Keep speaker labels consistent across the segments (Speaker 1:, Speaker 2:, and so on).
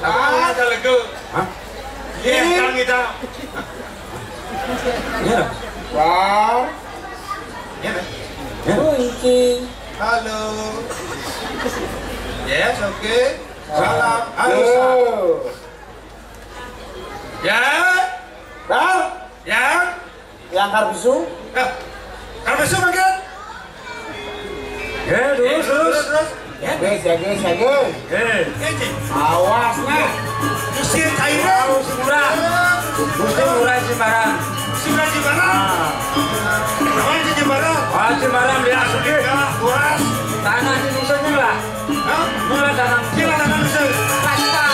Speaker 1: Ada lega.
Speaker 2: Hah?
Speaker 1: Iya, kan kita.
Speaker 2: Iya.
Speaker 1: Wow. Iya.
Speaker 2: Kunci.
Speaker 1: Halo. Yes, oke. Salam.
Speaker 2: Halo.
Speaker 1: Ya.
Speaker 2: Bang,
Speaker 1: Ya.
Speaker 2: yang karbisu.
Speaker 1: Kalau besok makan. Terus.
Speaker 2: Jaga.
Speaker 1: Awas
Speaker 2: nah.
Speaker 1: Usir cairan.
Speaker 2: Murah. Murah Cimarang.
Speaker 1: Sudah Cimarang. Kawan di Cimarang.
Speaker 2: Cimarang dia sedih.
Speaker 1: Buas.
Speaker 2: Tanah di dusun lah.
Speaker 1: Hah?
Speaker 2: Mulai tanam.
Speaker 1: Kira tangan besar.
Speaker 2: Pasta.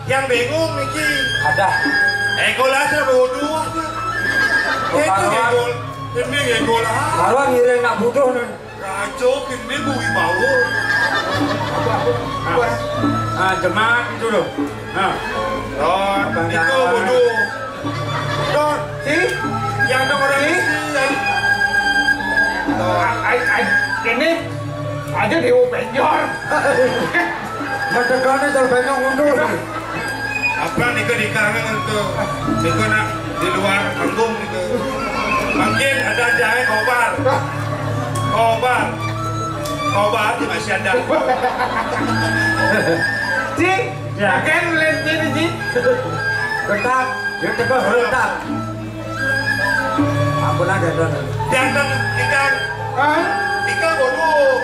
Speaker 1: Yang bingung Niki.
Speaker 2: Ada.
Speaker 1: Golas lah bodoh aja. Itu gol. Ini gol.
Speaker 2: Marwah ngiring nak butuh nih.
Speaker 1: Rajo ini bui bau.
Speaker 2: Jemaat itu loh.
Speaker 1: Don, itu bodoh. Don, yang nomor ini.
Speaker 3: Ini aja di penjor.
Speaker 2: Merdekanya terbanyak mundur.
Speaker 1: Apa nih ke di kanan untuk nak di luar panggung itu. Mungkin ada jahe kobar di masih ada.
Speaker 3: Cik, kan lihat ini Cik.
Speaker 2: Tetap, dia tegak tetap. Ampun aja Don.
Speaker 1: Jangan ikan bodoh.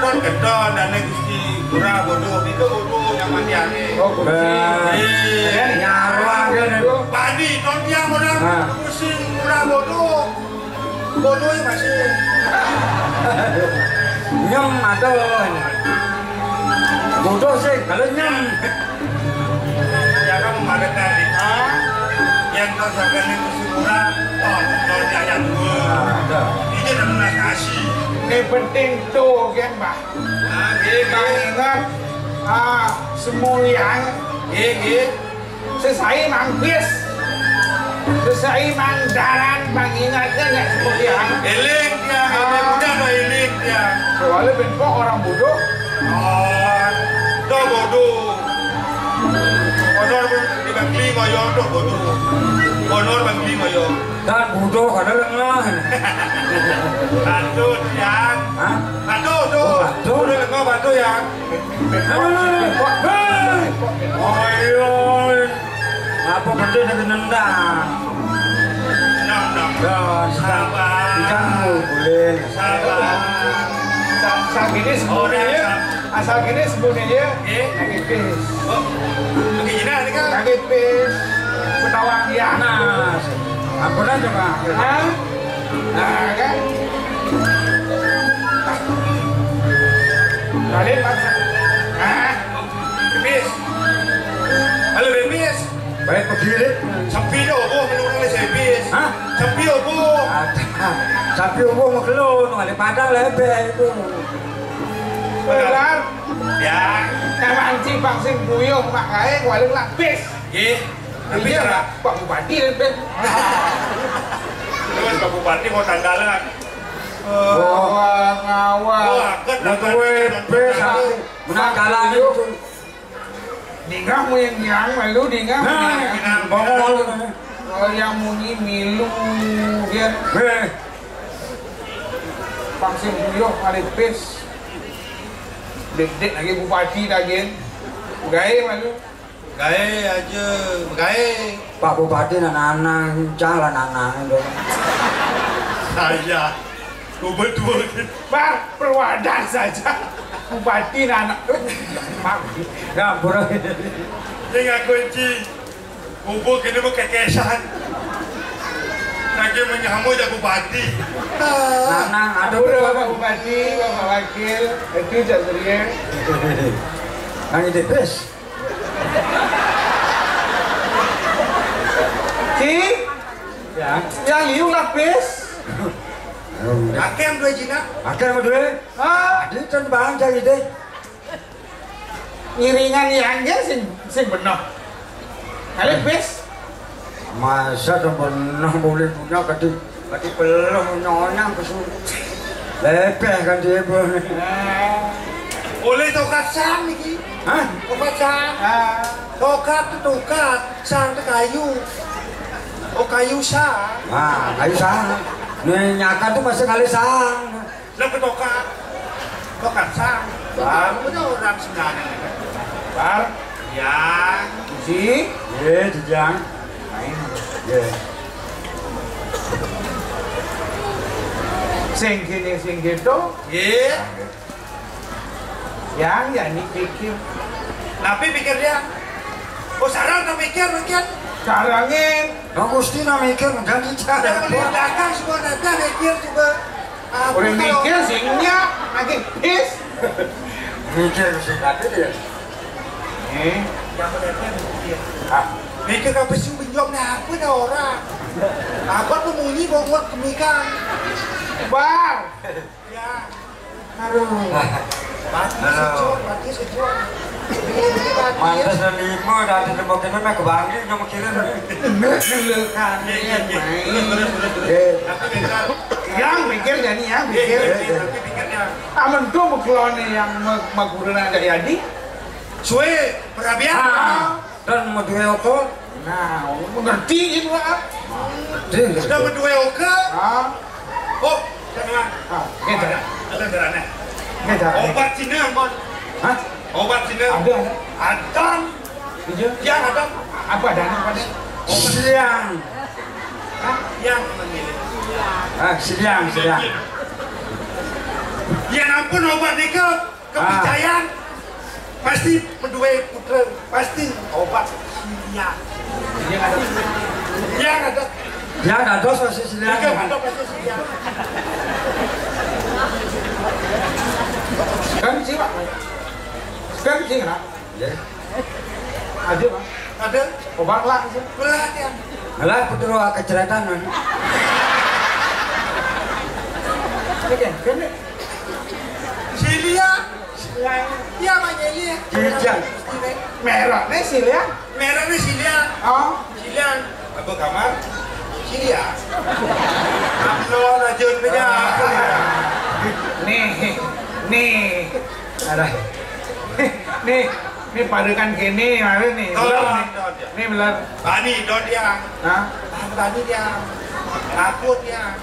Speaker 1: Don kedon dan negisi pura bodoh itu bodoh yang mati aneh.
Speaker 3: Oh,
Speaker 2: Nyarwang dia nih.
Speaker 1: Padi, don yang orang pusing pura bodoh. Bodohnya masih.
Speaker 2: Nyem ada. Bodoh sih kalau nyem.
Speaker 1: Jangan memakai yang kau sampaikan itu semua. Don yang dua.
Speaker 2: Ada.
Speaker 1: Ini adalah kasih.
Speaker 3: Ini penting tuh kan Pak. Bang ingat semulian sesai manggis sesai mangdaran bang ingatnya nggak semulian
Speaker 1: Elik ya, udah no elik ya.
Speaker 3: soalnya benpok orang bodoh
Speaker 1: Tuh bodoh Honor dibangli ngoyo tuh bodoh Honor bangli ngoyo
Speaker 2: Dan bodoh kada lengah.
Speaker 1: Batu yang Batu tuh Udah lengah batu yang
Speaker 2: Oi. Apa benda nak nendang?
Speaker 1: Sabar
Speaker 2: Ikan boleh.
Speaker 1: Sabar
Speaker 3: asal gini sebenarnya asal gini sebenarnya nangipis
Speaker 1: Begini nih kan
Speaker 3: nangipis penawang ya
Speaker 2: Panas. Ampun aja Pak.
Speaker 3: nah kan kalian maksa
Speaker 1: Bebis Halo bebis
Speaker 2: Baik pergi deh.
Speaker 1: Sampai dah, menurut saya bebis
Speaker 2: Hah?
Speaker 1: Sampai dah
Speaker 2: Tapi umum ngelun, nggak padang lebih itu.
Speaker 3: Benar.
Speaker 1: Ya.
Speaker 3: Nama anjing pangsing buyung makanya waling lapis.
Speaker 1: Nggih. Tapi
Speaker 3: Iya,
Speaker 1: cara
Speaker 3: Pak Bupati lebih.
Speaker 1: terus Pak Bupati mau tanggalan.
Speaker 3: Ngawal.
Speaker 1: Wah, kan
Speaker 2: Lah kowe bes menang dalan itu.
Speaker 3: Dingah mau yang malu dingah.
Speaker 2: Nah, bongol.
Speaker 3: Kalau yang muni milu dia pangsing buyung lapis. Dek lagi bupati lagi. Gaya malu.
Speaker 1: Gaya aja, gaya.
Speaker 2: Pak Bupati anak-anak jalan anak itu.
Speaker 1: Saya betul.
Speaker 3: Bar perwadah saja. Bupati anak.
Speaker 2: Ya, bro.
Speaker 1: Ini kunci. Bubuk ini mau kekesan. Lagi menyambut ya Bupati.
Speaker 2: Anak ada
Speaker 3: Udah Bapak Bupati, Bapak Wakil, itu jadinya.
Speaker 2: Yang itu bes.
Speaker 3: Si,
Speaker 2: Ya.
Speaker 3: yang liu lapis.
Speaker 1: Kakek yang dua jina.
Speaker 2: Akhirnya mau duit.
Speaker 3: Ah,
Speaker 2: Ada kan bang jadi deh.
Speaker 3: iringan yangnya sing benar. Lapis.
Speaker 2: Masa dah pernah boleh punya kati belum nyonya kesu. Lepeh kan dia boleh.
Speaker 1: Oleh tokat sang nih.
Speaker 2: Hah?
Speaker 1: Tokat sang. Tokat itu tokat, sang itu kayu. Oh kayu sang.
Speaker 2: Ah, kayu sang. Nih nyakan tuh masih kali sang.
Speaker 1: Lepas tokat. Tokat sang. Bang, itu orang sebenarnya.
Speaker 3: Bar,
Speaker 1: Ya.
Speaker 3: si,
Speaker 2: Ye, jejang. Ye.
Speaker 3: sing gini sing gitu,
Speaker 1: Ye.
Speaker 3: yang ya nih pikir.
Speaker 1: Tapi pikir dia. Oh sarang tak pikir mungkin.
Speaker 3: Carangin,
Speaker 2: Nah, Gusti nak mikir menjadi
Speaker 1: Ada
Speaker 2: cara.
Speaker 1: melihat belakang semua nanti mikir juga.
Speaker 3: orang mikir singnya lagi pis.
Speaker 2: Mikir sih kata dia.
Speaker 1: Yang melihatnya mikir. Mikir apa sih bingung apa dah orang. Apa tuh munyi bongkot kemikan.
Speaker 3: Bar,
Speaker 1: Ya.
Speaker 3: aduh.
Speaker 1: Mati sejuk.
Speaker 2: Mantas dan lima dari lima kena nak kebangi cuma kira.
Speaker 3: Kan, yang mikir jadi yang mikir.
Speaker 1: Tapi pikirnya.
Speaker 3: Aman tuh mekelone yang maguruna jadi.
Speaker 1: Suwe perabian.
Speaker 2: Dan mau dua okol.
Speaker 3: Nah, mengerti itu lah.
Speaker 1: Sudah berdua oke.
Speaker 3: Ah,
Speaker 1: Oh, jangan.
Speaker 3: kita,
Speaker 1: Ada darahnya.
Speaker 3: kita.
Speaker 1: Obat Cina, Mon.
Speaker 2: Hah?
Speaker 1: Obat Cina.
Speaker 3: Ada,
Speaker 1: Ada.
Speaker 3: iya.
Speaker 1: Yang ada.
Speaker 3: Apa dana pada?
Speaker 2: Siang.
Speaker 1: Yang memilih.
Speaker 2: Siang.
Speaker 1: Ya ampun obat nikah kepercayaan pasti berdua putra pasti obat siang.
Speaker 3: Iya ada.
Speaker 1: Yang ada
Speaker 2: Ya ada dos masih siang.
Speaker 1: nikah ada pasti siang.
Speaker 3: Kan sih pak. Kan sih kan? Ada pak.
Speaker 1: Ada
Speaker 3: Obat lah sih.
Speaker 1: berat ya.
Speaker 2: Alah putra keceritaan.
Speaker 3: Kan?
Speaker 1: Silia. Ya mana Silia?
Speaker 2: Silia.
Speaker 3: Merah nih sih ya.
Speaker 1: Merah nih Silia.
Speaker 3: Oh,
Speaker 1: Silia. Apa kamar? Silia. Amnon aja punya.
Speaker 3: nih. Ada. Nih padukan gini, mana nih? Nih belar.
Speaker 1: Bani don dia.
Speaker 3: Hah?
Speaker 1: Bani dia. Takut dia.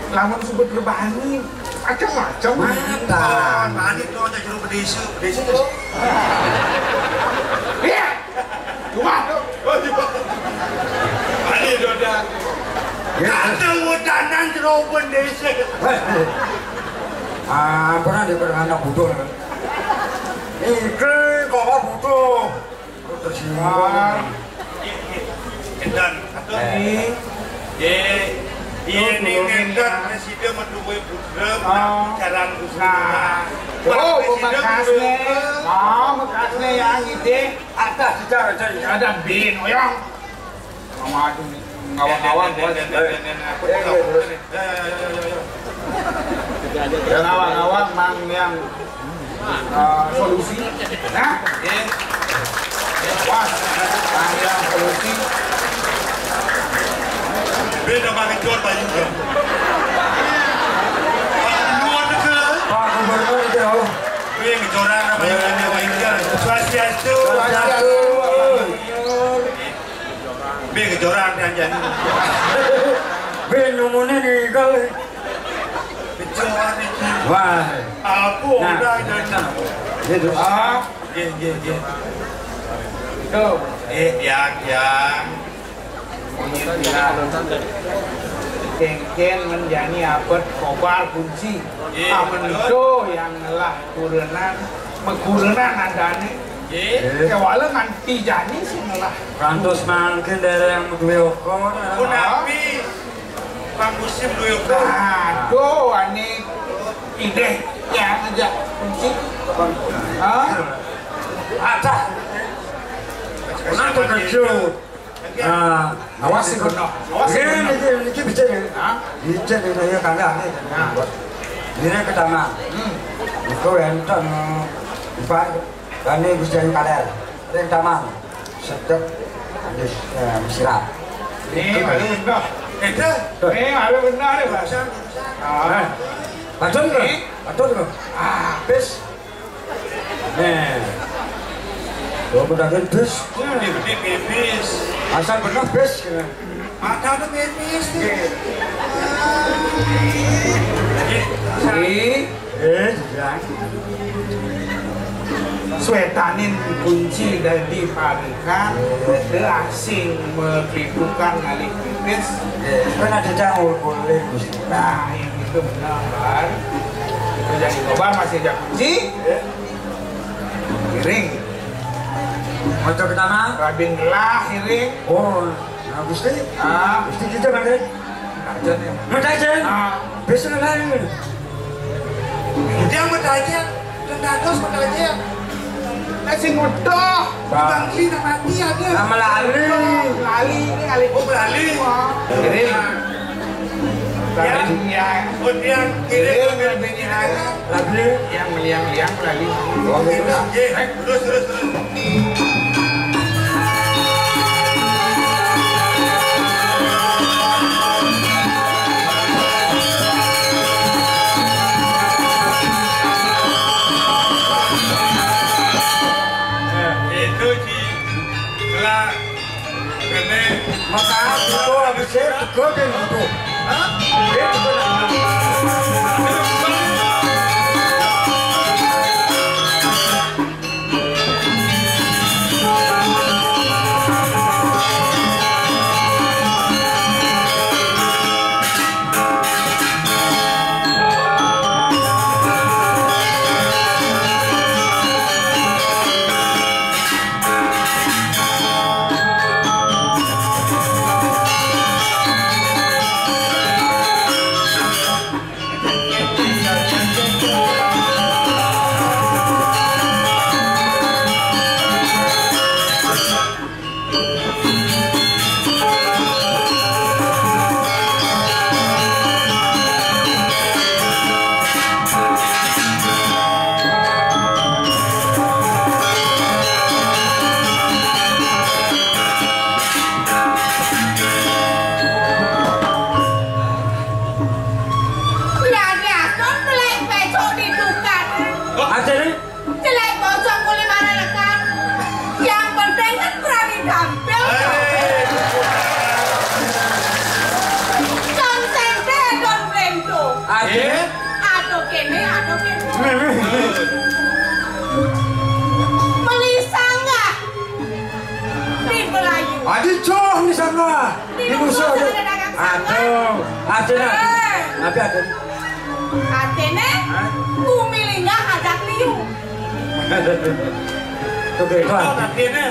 Speaker 3: Lamun sebut berbani, macam-macam.
Speaker 2: Mantap.
Speaker 1: Bani don jadi berdesa. Berdesa tu.
Speaker 3: Iya. Cuma tuh.
Speaker 1: Bani don dia. Kata wadanan teroban desa.
Speaker 2: Pernah di anak butuh. Iki kok butuh. Tersinggung.
Speaker 1: Endan. Atau ini endan presiden mendukung putra jalan usaha.
Speaker 3: Oh, bekasnya. Oh, bekasnya yang ide.
Speaker 2: Ada sejarah jadi.
Speaker 3: Ada bin, oyong. Mama aduh nih. Ngawang-ngawang buat. Ya ngawang-ngawang mang yang solusi. Nah, was mang yang solusi.
Speaker 1: Beda pakai jual baju juga. Luar negeri.
Speaker 2: Pak Gubernur itu.
Speaker 1: Yang kecoran apa yang ada mainkan. Swastiastu. Biar kecoran kan jadi.
Speaker 2: Ben nomornya nih kali.
Speaker 1: Kecoran itu.
Speaker 2: Wah.
Speaker 1: Aku udah jadi.
Speaker 2: Itu.
Speaker 3: Tuh.
Speaker 1: Yang.
Speaker 3: Kengken menjani abad kobar kunci amendo yang ngelah kurenan mekurenan andane kewala nganti jani sih ngelah
Speaker 2: Kantos mangkin dari yang Duyoko.
Speaker 1: Kunapi Bang Musim Duyoko.
Speaker 3: aduh ane ide yang aja kunci
Speaker 2: Ada. Nanti kecil. Awas sih kono. Ini bisa nih. Bisa nih ya kagak nih. Ini ketama. Itu enten empat. Kami bisa kaler. Yang taman. Sedap. Habis sirat.
Speaker 3: ini baru benar ini baru benar deh bahasa
Speaker 2: Betul ke? Betul ke? Bis. Nih. Tuh pedagin bis.
Speaker 1: Bis.
Speaker 2: Asal benar bis.
Speaker 1: Mata tuh bis.
Speaker 2: Jangan.
Speaker 3: Swetanin kunci dari parikan ke asing meribukan kali pipis
Speaker 2: Kan ada jauh boleh.
Speaker 3: nah yang itu benar itu jadi kobar masih ada kunci hiring
Speaker 2: Motor pertama.
Speaker 3: rabin gelah hiring
Speaker 2: Oh, nah Gusti. Gusti kita kan deh.
Speaker 3: kajen ya
Speaker 2: Mentajen. Besok lain.
Speaker 1: Dia mentajen. Tendados mentajen.
Speaker 3: nasi ngodoh
Speaker 1: Bang Lina mati ada.
Speaker 2: Nama lali.
Speaker 3: lali ini kali
Speaker 1: Oh beralih.
Speaker 3: hiring rabin ya
Speaker 1: Kemudian kirim ke Rabin
Speaker 2: Lali.
Speaker 3: yang meliang-liang lali
Speaker 1: Terus. Itu di kelah kene
Speaker 2: Maka itu habis itu dan itu. Adi coh di sana. Di musuh ada. Aduh, ada. Tapi ada.
Speaker 4: Atene, kumilingnya ada liu.
Speaker 2: Tuh gitu.
Speaker 1: Akhirnya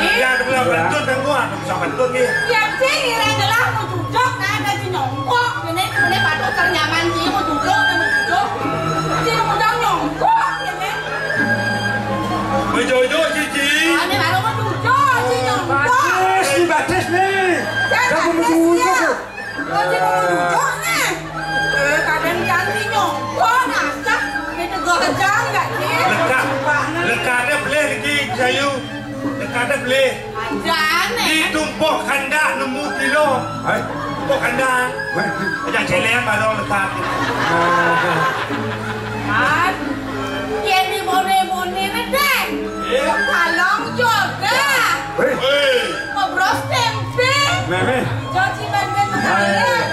Speaker 1: ya ada bilang bentut dan gua bisa bentut nih.
Speaker 4: Yang sih adalah mau duduk, nah ada si nyongkok. Ini patut ternyaman sih mau duduk. Si mau nyongkok, ini.
Speaker 1: Bejojo cici.
Speaker 4: Ini baru mau duduk, si nyongkok.
Speaker 2: Batis nih.
Speaker 1: Sayu, dekat beli.
Speaker 4: Anjane.
Speaker 1: Di tumpuk kanda nemu kilo. Tumpuk kanda. Aja celeng baru letak.
Speaker 4: Kan. Dia di bone-bone deh. Kalong juga. Ngobros tempe. Jadi ben-ben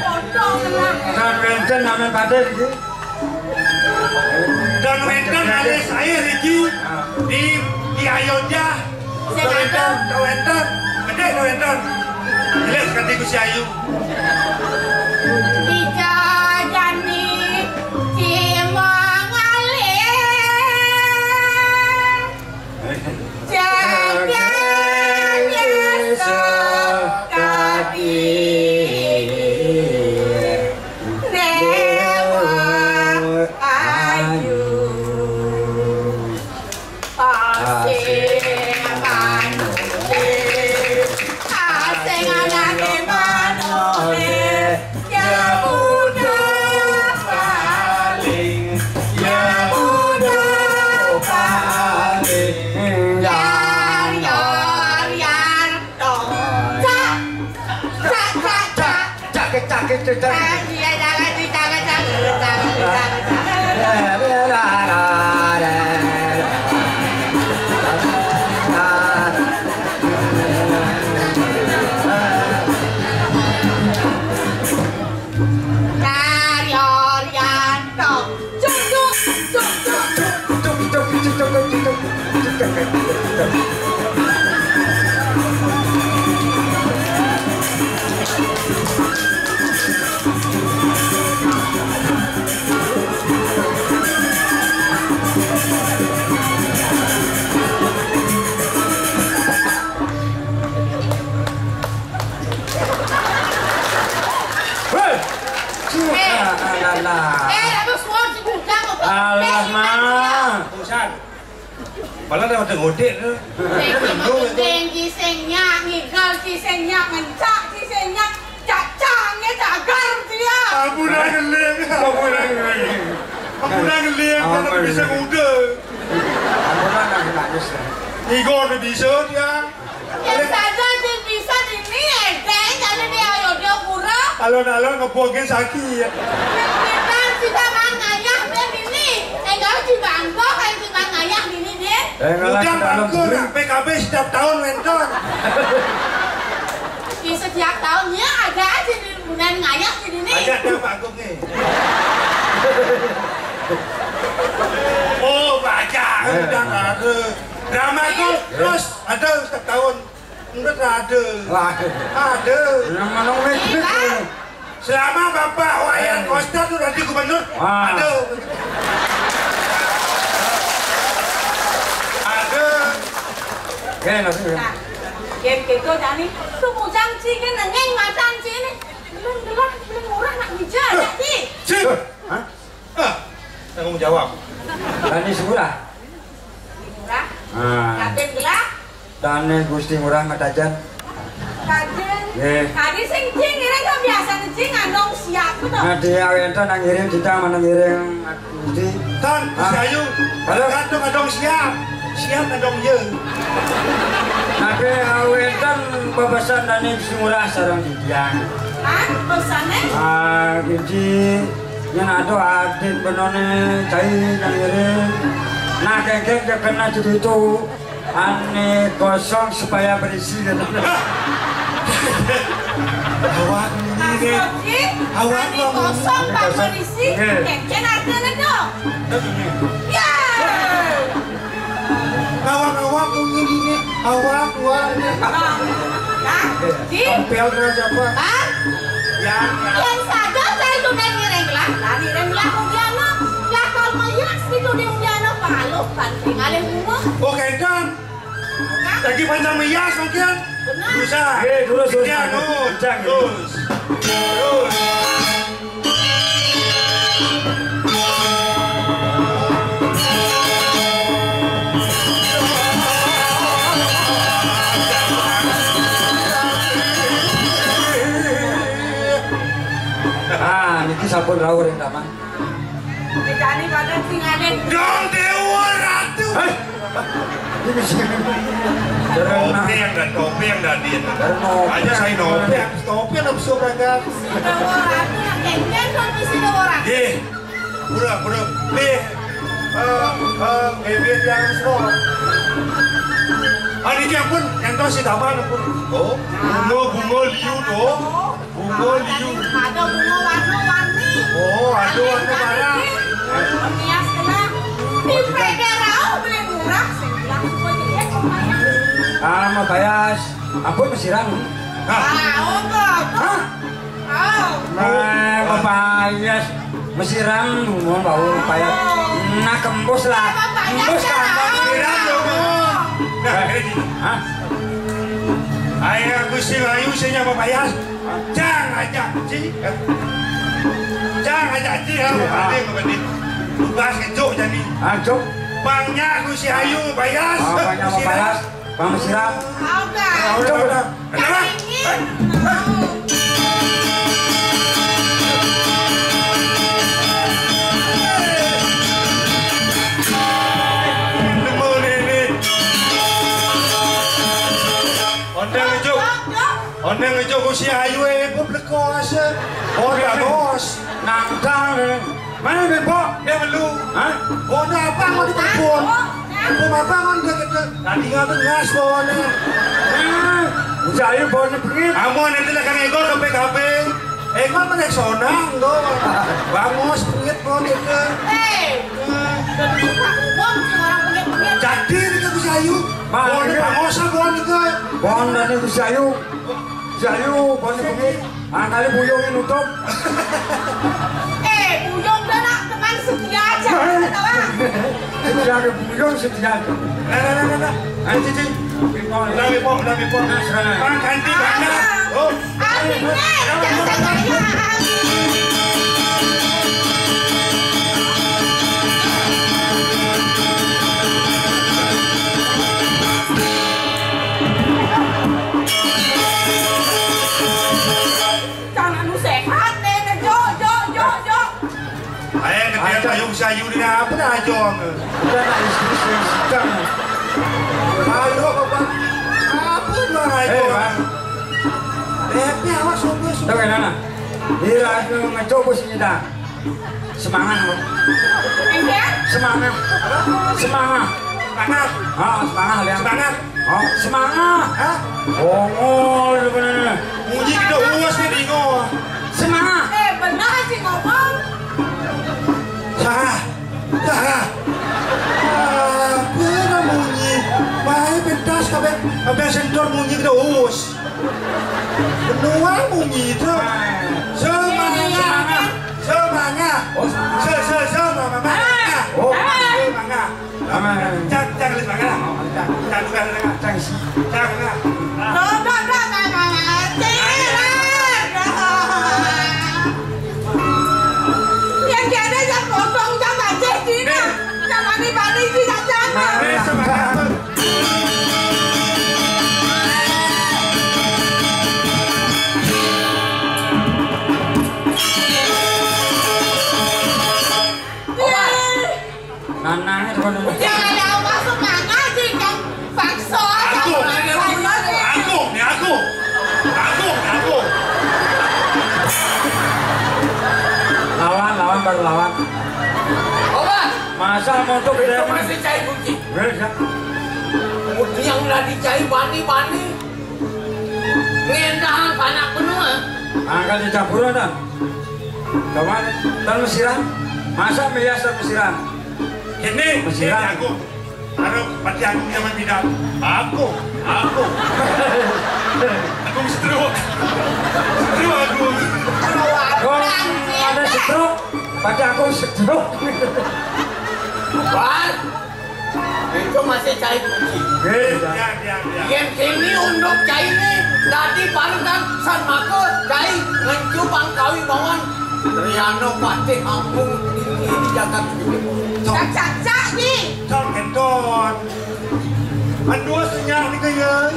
Speaker 4: potong lah.
Speaker 2: Kan wenten namanya padet iki.
Speaker 1: Dan wenten ada saya Riki di Ayodhya. Wenten. Ada wenten. Jelas katiku si Ayu.
Speaker 4: Dijajani Cimangale. Jaganya sekali. Dewa Ayu. Asing manole. Asing anake manole. Ya udah paling. Ya udah paling. Yan dong. Cak. Iya jangan jangan.
Speaker 2: Alah mah.
Speaker 1: Urusan. Malah dah ada ngodek tu.
Speaker 4: Tinggi senyak, ngigal si senyak, mencak si senyak, cacangnya cagar dia.
Speaker 1: Aku dah geleng. Mana bisa muda.
Speaker 2: Aku dah nak nangis.
Speaker 1: Igor dah bisa dia.
Speaker 4: Yang saja dia bisa ini, jadi dia Ayodhya Pura.
Speaker 1: Alon-alon ngebuangin sakit.
Speaker 4: Kita mangayah dia ini, enggak si bangko kan si mangayah ini dia.
Speaker 1: Udah bangku nak PKB setiap tahun mentor.
Speaker 4: Di setiap tahunnya ada aja di bulan ngayah di sini.
Speaker 1: Ada dah bangku ni. Oh baca, udah ada. Drama tu terus ada setiap tahun. Enggak ada. Ada.
Speaker 2: Nama nongeng itu.
Speaker 1: Selama Bapak Wayan Koster tu nanti gubernur ada.
Speaker 2: Cái này là cái gì?
Speaker 4: Game gitu jadi tuh janji kan nengeng macam sini. Belum murah nak bicara jadi.
Speaker 1: Cik. Hah? Tanggung jawab.
Speaker 2: Dani Semurah.
Speaker 4: Murah. Kaden gelap.
Speaker 2: Dani Gusti Murah Matajan.
Speaker 4: Kaden.
Speaker 2: Nggih.
Speaker 4: Tadi sing cing ngiring kan biasa cing andong siap betul.
Speaker 2: Ade awenten nang ngirim kita mana ngirim Gusti.
Speaker 1: Tan, Sayu. Kalau kantong adong siap. Siap adong ye.
Speaker 2: Ade awenten bebesan Dani Gusti Murah sareng didiang.
Speaker 4: Kan pesannya?
Speaker 2: Biji yang ada adit benone cai nang ngirim. Nah kengkeng kena jadi itu aneh kosong supaya berisi gitu.
Speaker 1: Awak ini deh. Awak
Speaker 4: ini kosong pak berisi. Kengkeng ada dong. Ya.
Speaker 1: Awak punya ini. Awak keluarnya.
Speaker 4: Nah, di.
Speaker 1: Tampil siapa?
Speaker 4: Kan? Yang saja saya sudah ngiring lah. Lah ngiring lah Undiano. Lah kalau mayat itu di Undiano palu banting alih rumah.
Speaker 1: Oh kengkeng. Lagi panjang mias mungkin.
Speaker 4: Benar.
Speaker 1: Bisa.
Speaker 2: Terus.
Speaker 1: Terus.
Speaker 2: Niki sampun rawuh ing taman.
Speaker 4: Dicani pada sing alih.
Speaker 1: Dong Dewa Ratu. Topeng dah dia. Aja saya topeng nafsu berangkat.
Speaker 4: Sudah orang tu nak kengken kan mesti ada orang.
Speaker 1: Pura. Bebek yang semua. Ini dia pun yang tahu si taman pun. Oh, bunga liu tu. Bunga liu.
Speaker 4: Ada bunga warna-warni.
Speaker 1: Oh, ada warna merah.
Speaker 4: Hias kena. Di Pegarau beli murah. Langsung dia kemana?
Speaker 2: Mabayas. Ampun mesiran. Mabayas. Mesiran mohon bau mabayas. Nah kembus lah. Kembus kan.
Speaker 1: Mesiran dong. Ayah Gusti Ayu saya mabayas. Jangan ajak Ci. Jangan ajak Ci. Banding. Tugas kejuk jadi.
Speaker 2: Cuk.
Speaker 1: Bangnya Gusti Ayu mabayas.
Speaker 2: Bangnya mabayas. Bang mesiran.
Speaker 1: Udah. Kenapa? Ondeng ngejo Gusti Ayu pun lekos. Oh dah bos.
Speaker 2: Nangkang. Mana bebo?
Speaker 1: Dia melu.
Speaker 2: Hah?
Speaker 1: Oh apa mau ditelepon? Belum apa kan dia tadi ngapa ngas bone.
Speaker 2: Gusti Ayu bone pengit.
Speaker 1: Amo nanti lah kang ego ke PKP. Ego mana sonang do. Bangos pengit bone itu. Jadi dia Gusti Ayu. Bone bangos bone itu.
Speaker 2: Bone dari Gusti Ayu. Gusti Ayu bone pengit. Kali buyung nutup.
Speaker 4: Buyung dah nak teman setia aja.
Speaker 2: Jadi buyung setia.
Speaker 1: Nah.
Speaker 2: Cici.
Speaker 1: Lagi pok. Bang ganti bangnya. Oh.
Speaker 4: Jangan lu sehat deh, Jo.
Speaker 1: Ayah ketia payung sayu ni apa dah jong.
Speaker 2: Udah nak istri sedang.
Speaker 1: Ayo apa? Apa dah ayo. Tapi awak sungguh.
Speaker 2: Tahu mana? Dia aku ngecoba sini dah. Semangat. Semangat. Semangat lihat. Semangat. Oh, benar.
Speaker 1: Muji kita uas ni dingo.
Speaker 2: Semangat.
Speaker 4: Benar sih ngomong.
Speaker 1: Sarah. Apa nak munyi? Baik pentas kabeh sentor munyi kita uas. Benua munyi tu. Semangat. Semangat. Jangan lihat semangat. Jangan bukan semangat. Jangan.
Speaker 4: Yang tiada yang potong jangan jadi nak. Jangan dibalik tidak jangan.
Speaker 1: Semangat.
Speaker 2: Nanangnya tu mana?
Speaker 4: Jangan ada masuk mana sih kan paksa.
Speaker 1: Aku.
Speaker 2: Lawan baru lawan.
Speaker 5: Obat.
Speaker 2: Masa motor beda
Speaker 5: Masih cai kunci.
Speaker 2: Beda.
Speaker 5: Yang udah dicai bani. Ngendahan panak penuh.
Speaker 2: Angkat dicampur dah. Kawan, dan mesiran. Masa biasa mesiran.
Speaker 1: Ini aku. Harap pati aku zaman bidang. Aku. Aku stroke. Aku.
Speaker 2: Kalau ada stroke, pada aku stroke.
Speaker 5: Obat. Itu masih cai kunci.
Speaker 2: Beda.
Speaker 5: Yang sini untuk cai ini. Tadi parutan san maka cai ngeju pangkawi bawang. Riano pati ampung ini dijaga
Speaker 4: Cak ni.
Speaker 1: Trong kenton. Andua senyap ni kaya.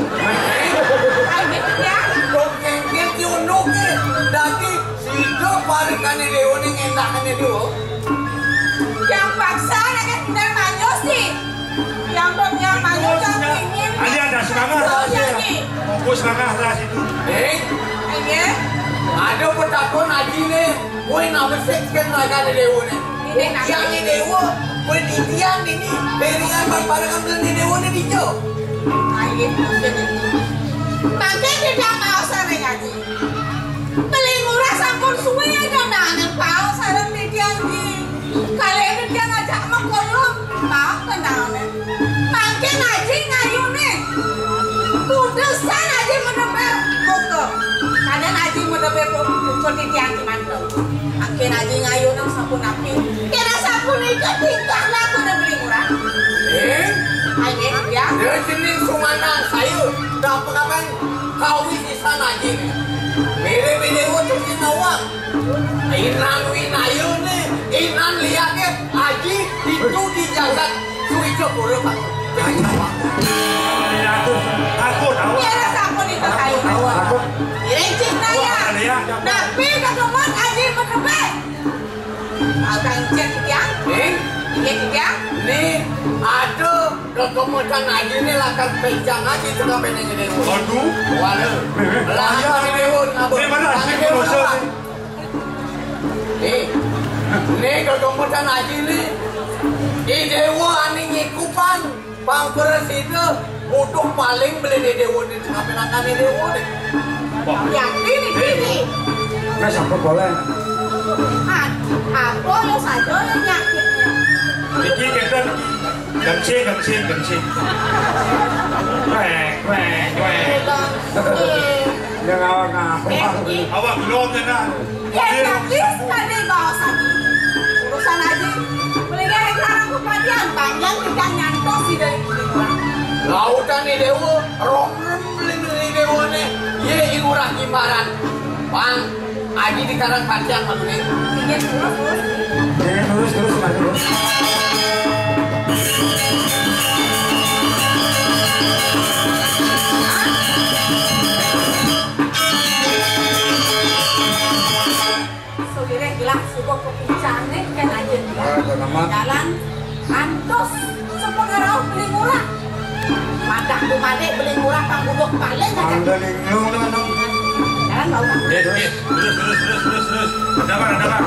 Speaker 4: Ay, ya.
Speaker 5: Kok kengkeng diunduk ni. Tadi sido parikan ni Leo ni ngendakan ni Leo.
Speaker 4: Yang paksa nak kita maju sih. Ya Condong yang maju campingin.
Speaker 1: Ada semangat. Fokus semangat ras itu.
Speaker 4: Ini.
Speaker 5: Ada petakon aji nih. Kue nama sekian lagi ada dewa nih. Yang ini dewa. Kue di tiang ini. Beringan barang ambil di dewa nih dijo.
Speaker 4: Ayo makin tidak mau sarang ngaji. Beli murah sampun suwe kan nanen pau sarang di tiang di. Kalian dia ngajak mengkolom mau kenalan. Makin ngaji ngayu nih. Kudusan aja menempel pokok. Karena aji menempel pokok di tiang mantel. Makin aji ngayu nang sampun api. Kira sampun ikat tingkah lah kudu beli murah. Ayo ya.
Speaker 5: Dari sini sumana sayur. Dapat apa? Kau di sana aja. Bere-bere waktu di nawang. Inan winayu nih. Inan lihatnya aji itu di jalan suico boleh pak.
Speaker 1: Takut awak.
Speaker 4: Kira sampun itu kayu.
Speaker 2: Takut.
Speaker 4: Ini cinta ya. Tapi ketemuan aji menempel. Akan cek tiang. Tiang.
Speaker 5: Nih, ada kekomodan aja nih lakan pencang aja juga pengen jadi.
Speaker 1: Aduh.
Speaker 5: Waduh. Lah apa dewa ngabur?
Speaker 1: Mana sih dosa?
Speaker 5: Nih kekomodan aja nih. Di dewa ani ngikupan pangkeres itu butuh paling beli di dewa di tengah penangkan di dewa deh.
Speaker 4: Yang ini.
Speaker 2: Nggak sampai boleh.
Speaker 4: Apa yang saja yang nyakitnya.
Speaker 1: Iki kita gancing.
Speaker 2: Yang awak ngapa?
Speaker 1: Awak belum kena.
Speaker 4: Ya habis tadi bahasa. Urusan aja. Beli sekarang kepadian panjang kita nyantos sih dari kurang.
Speaker 5: Lautan di dewa, romrem beli di dewa nih. Ye ingurah gimaran. Bang, aji di karang panjang maksudnya.
Speaker 4: Ini terus.
Speaker 2: Terus maju.
Speaker 4: Sogire gelas subuh kepincane kan aja dia. Jalan antos sepengarau beli murah. Madak dumade beli murah kang budok paling aja.
Speaker 2: Anda linglung teman-teman.
Speaker 4: Jalan bau kan.
Speaker 1: Terus. Ada apa?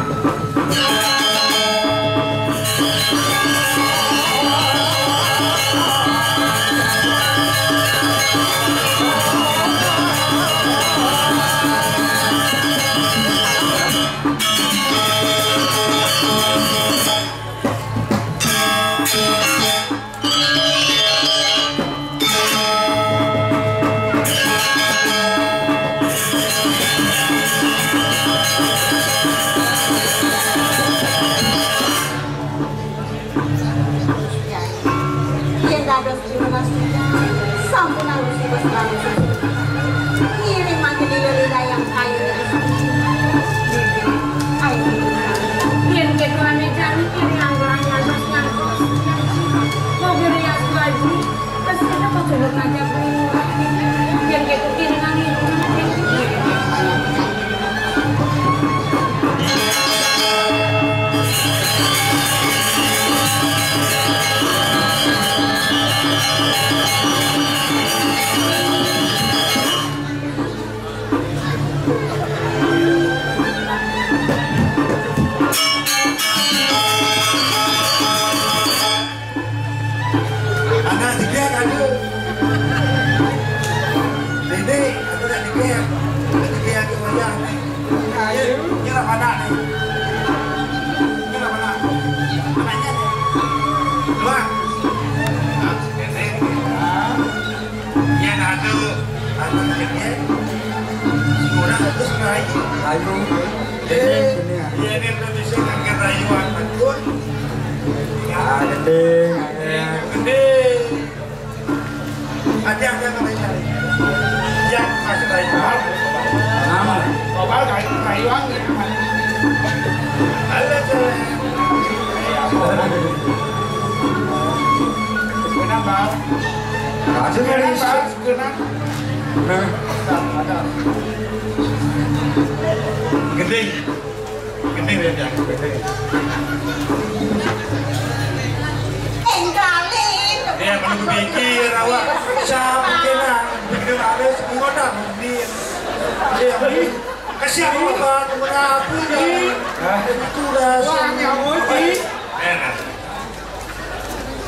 Speaker 2: Ayu.
Speaker 1: Ini Indonesia dengan rayuan betul. Gede. Ada yang cari. Yang masih rayuan.
Speaker 2: Nama.
Speaker 3: Bapak kayuan gitu.
Speaker 1: Ada cari.
Speaker 3: Kenapa?
Speaker 2: Kasih dari
Speaker 3: Kenapa?
Speaker 1: Gede ya.
Speaker 4: Enggak, Lin.
Speaker 1: Iya, pikir awak siapa kena bikin ada semua dah mungkin. Kasih aku makan mengaku nih. Itu dah semua.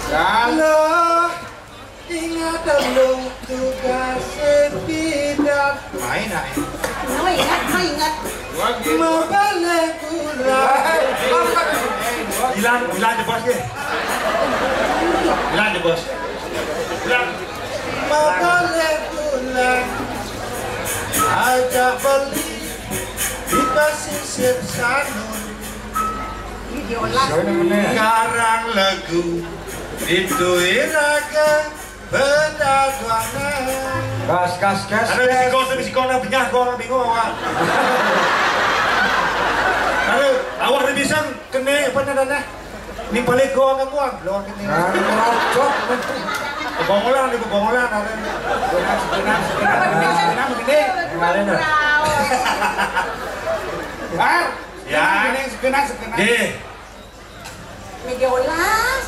Speaker 1: Kalau ingatan dong tugas tidak main aja.
Speaker 4: Mau ingat.
Speaker 1: Mau balik pulang. Bilang je bos ke? Bilang je bos. Bilang. Mau balik pulang. Ajak beli di pesisir Sanur. Karang lagu itu iraga berdaguangan.
Speaker 2: Gas.
Speaker 1: Ada bisikon nak benyah kau orang bingung awak. Ada awak ni bisa kena apa namanya? Ni balik kau orang kuat, luar kena. Bongolan ada. Kenapa gede?
Speaker 2: Kemarin dah.
Speaker 3: Bar.
Speaker 1: Ya.
Speaker 3: Sekenang.
Speaker 4: Mediolas,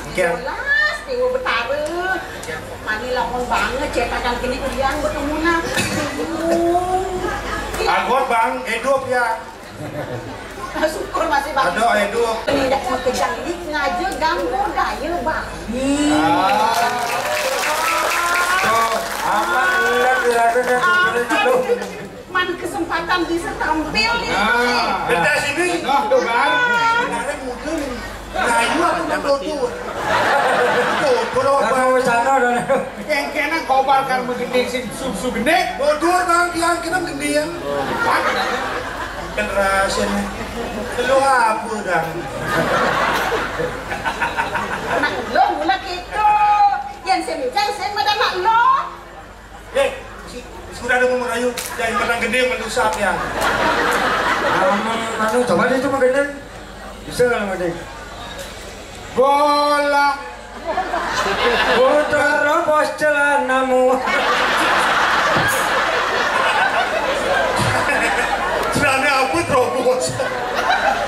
Speaker 4: tengok betara. Mani lamun banget cetakan kini kuliah bertemu nak.
Speaker 1: Agot bang, hidup ya.
Speaker 4: Syukur masih bang.
Speaker 1: Ada hidup.
Speaker 4: Tidak mau kejang ini ngaji ganggu daya bang. Man kesempatan bisa tampil nih.
Speaker 1: Benda sini.
Speaker 3: Tuh Bar.
Speaker 1: Sebenarnya mungkin kayu aku betul. Kalau
Speaker 2: Aku sana dah.
Speaker 3: Yang kena kau bakal begede sub gede.
Speaker 1: bodoh bang, dia kena gede ya. Generasi lu apa dah?
Speaker 4: Anak lo mula gitu. Yang saya madah mak lo.
Speaker 1: Sudah ada merayu, jangan menang gede melusap ya.
Speaker 2: Anu coba dia cuma gede. Bisa kalau gede.
Speaker 3: Bola.
Speaker 2: Putra bos celanamu.
Speaker 1: Celana apa terobos?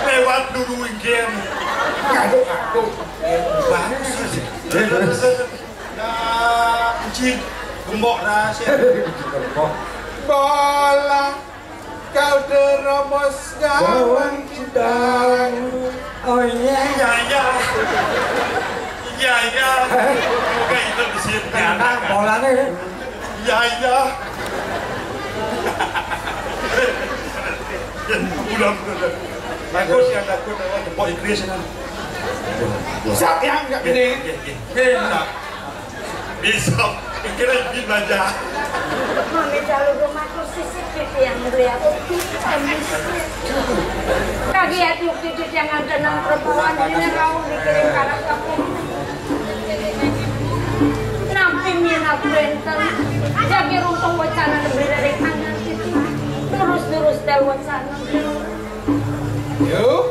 Speaker 1: Lewat dulu game.
Speaker 3: Kado.
Speaker 1: Bagus sih. Nah, cik, gembok dah sih.
Speaker 3: Bola. Kau terobos gawang
Speaker 2: Sedang. Oh iya.
Speaker 1: Ya. Kayak itu di sini.
Speaker 2: Nah, bolanya ini.
Speaker 1: Ya. Udah. Bagus yang takut awak jempol Inggris kan.
Speaker 3: Siap yang enggak gede.
Speaker 1: Bisa. Kira ini baca.
Speaker 6: Mami jalur rumahku sisip yang dia kaget yuk titik yang ada enam perempuan ini kau dikirim kalah kamu nampingnya nak benten jadi rumpung wacana lebih dari kanan itu terus dari wacana
Speaker 3: Yuk.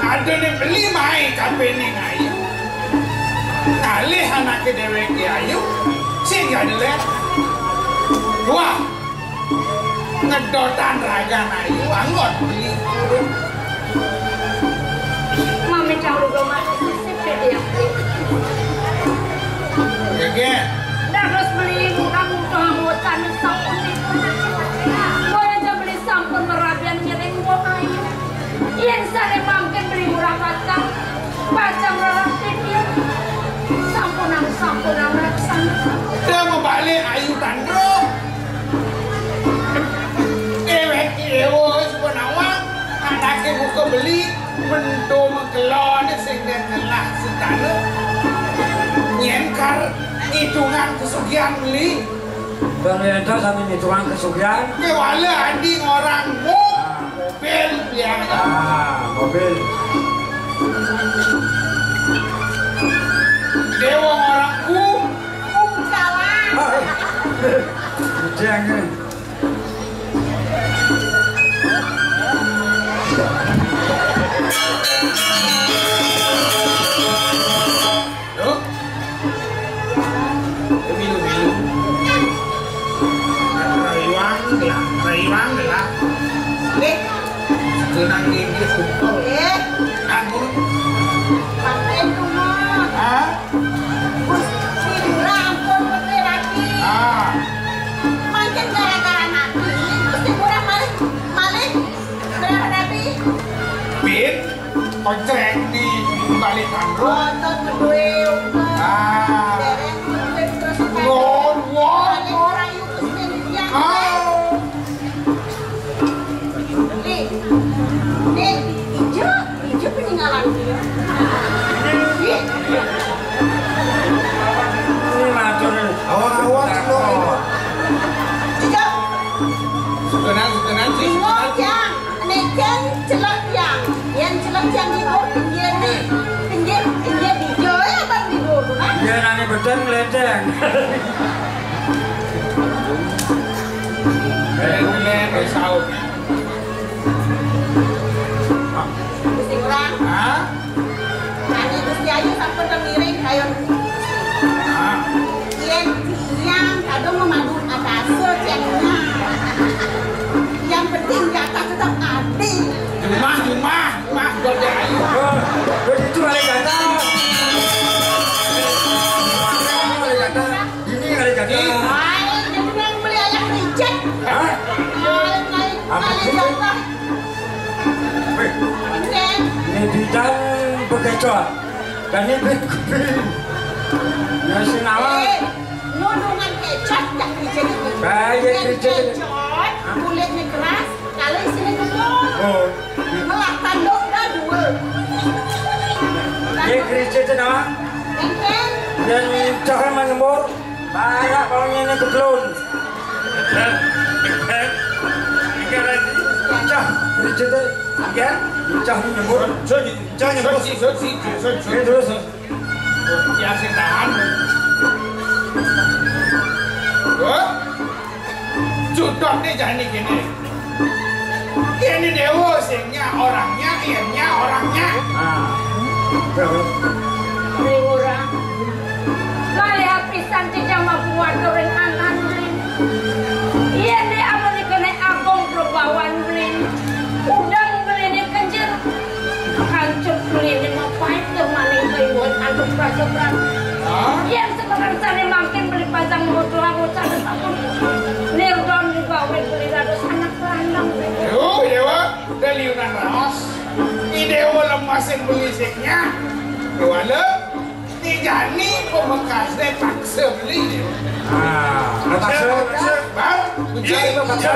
Speaker 3: Ada nih beli mai kape nih ayu. Kali anak kedewek ayu. Sing ada lihat. Wah. Ngedotan ragan ayu anggot beli.
Speaker 6: mami jalur rumahku sisip yang
Speaker 3: Oke.
Speaker 6: terus beli mudah-mudahan wacana sampun itu boleh aja beli sampun merabian ngiring gua ayu yang sare mungkin beli murah kacang baca murah video sampunan raksana
Speaker 3: Dia mau balik ayu tandro. Ewek ewo sebenawang anaknya buka beli bento mengkelon sing den ngelah setara. Nyengkar hitungan kesugihan beli.
Speaker 2: Ternyata sampai hitungan kesugihan.
Speaker 3: Kewala anding orang mobil yang
Speaker 2: Mobil.
Speaker 3: dewa orangku
Speaker 4: Kawan.
Speaker 2: Jangan.
Speaker 3: Loh. Milu-milu. Rayuang lah. Nih. Senang ini kumpul. Aku.
Speaker 4: Pantai rumah.
Speaker 3: Ah.
Speaker 4: Otot medue.
Speaker 3: Ah.
Speaker 4: Dereng medue terus kayak.
Speaker 3: Ngon, ngon.
Speaker 4: Orang yuk kesini dia.
Speaker 3: Ah.
Speaker 4: Nih, hijau peninggalan dia.
Speaker 2: Ini matur.
Speaker 1: Awak-awak lo.
Speaker 4: Hijau.
Speaker 3: Sekenan sih.
Speaker 4: Bingung yang, neken celak yang celak yang di bawah pinggir hijau ya bang di bawah kan?
Speaker 2: Dia nani bedeng meledeng.
Speaker 3: Len saut.
Speaker 4: Gusti orang,
Speaker 3: Hah?
Speaker 4: nani Gusti ayu sampun kemiring kayon.
Speaker 3: Ah.
Speaker 4: Yang kadang memadu atas yang yang penting kata tetap adil.
Speaker 3: Jumah gede ayu.
Speaker 2: Oh, begitu kali kata. Ini kali kata.
Speaker 4: Ay, jadi yang beli ayam ricet.
Speaker 2: Hah?
Speaker 4: Kali kata.
Speaker 2: Ini bidang bekecot. Dan ini bekeping. Ya sinawa.
Speaker 4: Nodongan kecap tak dijadi.
Speaker 2: Kayak ricet.
Speaker 4: Kecot, kulitnya keras, kalau isinya gemuk.
Speaker 2: Oh,
Speaker 4: Melak tanduk dah dua.
Speaker 2: ini ricet nama.
Speaker 4: Enten,
Speaker 2: Dan jangan mengemur. Banyak baunya ini keblon. Cah, ricet.
Speaker 1: Ya.
Speaker 2: Cah mengemur.
Speaker 1: Jangan
Speaker 2: Ini terus.
Speaker 3: Ya sing tahan. Wah. Judok nih jangan gini. Ini dewa singnya orangnya, ianya orangnya.
Speaker 2: Ah.
Speaker 6: Ringurang. Kali hapisan tidak mampu wadurin angan blin. Iya deh amoni kena agong perbawan blin. Udang blin kejer. Hancur blin ngapain termaling kaiwan aduk rasa berat. Yang sekarang sana makin beli pasang motor aku sana takut. Nirdon juga beli rados anak landang.
Speaker 3: Yo, dewa, daliunan raos. Ini dewa lemas yang belisiknya. Dewa le, ini jani pemekasnya paksa beli.
Speaker 2: Ah, paksa.
Speaker 3: Bang, kunci.
Speaker 2: Paksa.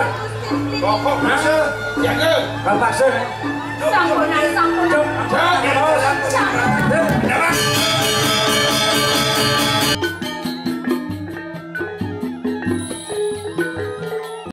Speaker 1: Pokok masa
Speaker 3: Jaga.
Speaker 2: Kalau paksa.
Speaker 6: Sampunan.
Speaker 3: Ja.